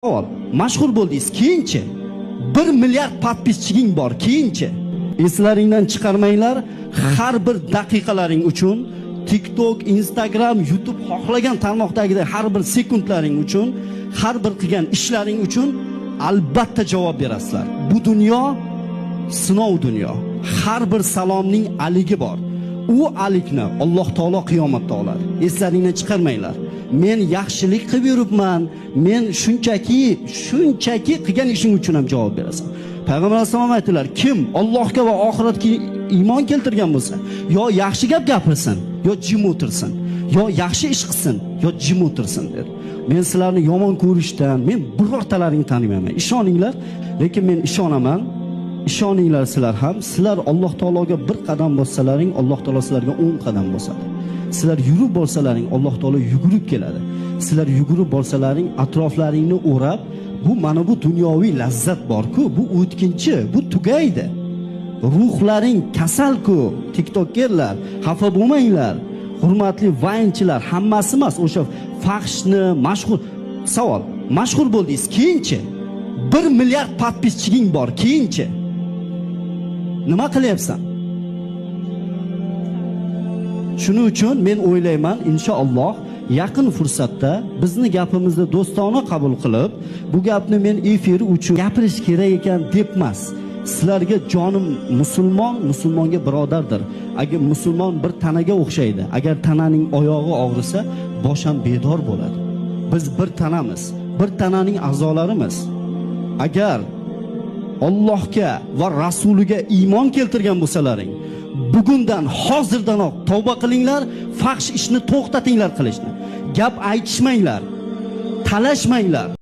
Savol, mashhur bo'ldingiz, keyinchi 1 milliard podpischiging bor, keyinchi eslaringdan chiqarmanglar, har bir daqiqalaring uchun TikTok, Instagram, YouTube xohlagan tarmoqdagidek har bir sekundlaring uchun, har bir qilgan ishlaring uchun albatta javob berasizlar. Bu dunyo sinov dunyo. Har bir salomning aligi bor. U alikni Alloh taolo qiyomatda oladi. Eslaringdan chiqarmanglar. Men yaxshilik qilib yuribman. Men shunchaki qilgan ishing uchun ham javob berasan. Payg'ambar alayhisalom aytdilar, kim Allohga va oxiratga iymon keltirgan bo'lsa, yo yaxshi gap gapirsin, yo jim o'tirsin, yo yaxshi ish qilsin, yo jim o'tirsin dedi. Men sizlarni yomon ko'rishdan, men birortalaringni tanimayman. Ishoninglar, lekin men ishonaman. Ishoninglar sizlar ham, sizlar Alloh taologa bir qadam bossalaring, Alloh taolo sizlarga 10 qadam bosadi. Sizlar yurib borsalaring, Alloh taolo yugurib keladi. Sizlar yugurib borsalaring, atroflaringni o'rab, bu mana bu dunyoviy lazzat bor-ku, bu o'tkinchi, bu tugaydi. Ruhlaring kasal-ku, TikTokkerlar, xafa bo'lmanglar. Hurmatli vaynchilar, hammasi emas, o'sha faxshni mashhur. Savol, mashhur bo'ldingiz, keyinchi 1 milliard podpischiging bor, keyinchi nima qilyapsan? Shuning uchun men o'ylayman, inshaalloh yaqin fursatda bizni gapimizni do'stona qabul qilib, bu gapni men efir uchun gapirish kerak ekan deb emas. Sizlarga jonim musulmonga birodardir. Agar musulmon bir tanaga o'xshaydi. Agar tananing oyog'i og'risa, bosh ham bedor bo'ladi. Biz bir tanamiz, bir tananing a'zolarimiz. Agar Allohga va rasuliga iymon keltirgan bo'lsalaring, bugundan hozirdanoq tavba qilinglar, faxsh ishni to'xtatinglar qilishni. Gap aytishmanglar, talashmanglar.